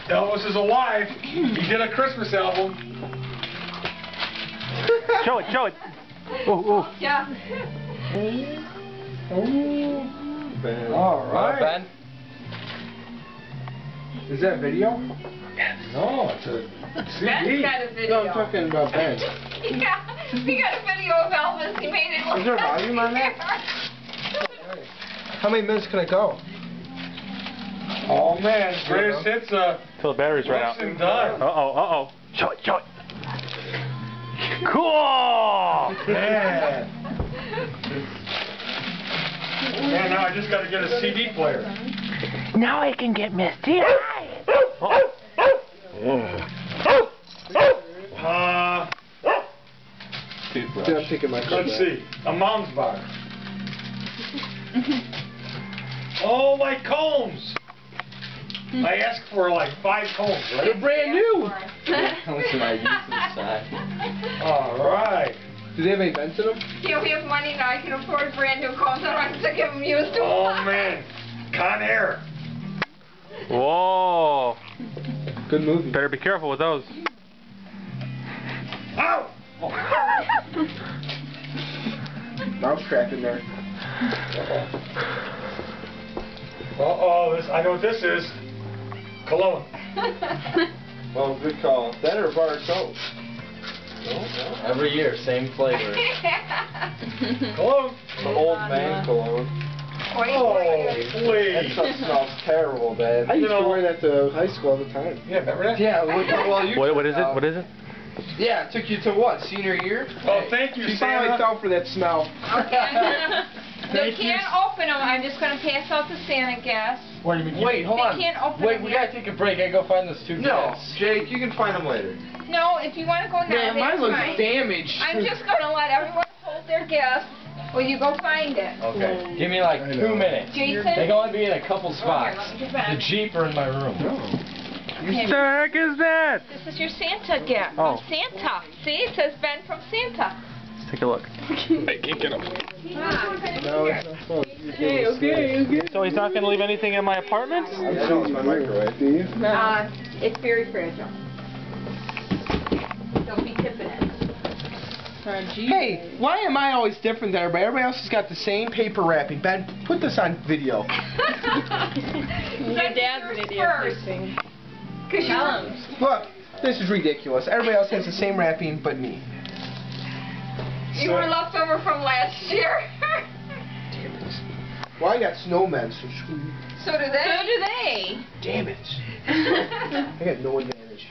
Elvis is alive. He did a Christmas album. Show it, show it. Oh, Yeah. All right. Ben? Is that video? No, it's a Ben's CD. got a No, video. I'm talking about Ben. Yeah, he got a video of Elvis. He made it look. Is there volume on that? How many minutes can I go? Oh man, greatest hits. till the batteries run out. And done. Uh-oh. Show it, show it. Cool! Man. Man, now I just got to get a CD player. Now I can get Misty. Dude, I'm taking my car Let's back. see. A mom's bar. Oh, my combs. I asked for like 5 combs, right? They're brand new. Listen, I use inside. All right. Do they have any vents in them? Yeah, we have money now. I can afford brand new combs. I don't have to give them used to. Oh man, Con Air. Whoa. Good movie. Better be careful with those. Ow! Mousetrap in there. Uh-oh, I know what this is. Cologne. Well, good call. That or bar soap. Every year, same flavor. Cologne. The old man cologne. Oh, That please. stuff smells terrible, Dad. I used to wear that to high school all the time. Yeah, remember that? Yeah, well, you What is it? What is it? Yeah, it took you to what, senior year? Oh, thank you, She finally Santa. fell for that smell. They can't open them. I'm just going to pass out the Santa gas. What do you mean? Wait, hold They on. can't open Wait, them we yet. gotta take a break. I gotta go find those 2 No, gas. Jake, you can find them later. No, if you want to go now, Man, mine that's looks fine. damaged. I'm just going to let everyone hold their gas while you go find it. Okay, give me like 2 minutes. Jason? They can only be in a couple Oh, here, spots. let me get back. The Jeep are in my room. Okay. What the heck is that? This is your Santa gift. Oh. From Santa. See, it says Ben from Santa. Let's take a look. I can't get them. No, it's not fun. Okay. So he's not going to leave anything in my apartment? I'm changing my microwave. Do you? It's very fragile. Don't be tipping it. Hey, why am I always different than everybody? Everybody else has got the same paper wrapping. Ben, put this on video. Your dad's an idiot first. Because Look, this is ridiculous. Everybody else has the same wrapping but me. you were left over from last year. Damn it. Well, I got snowmen, so screw you. So do they. Damn it. I got no advantage.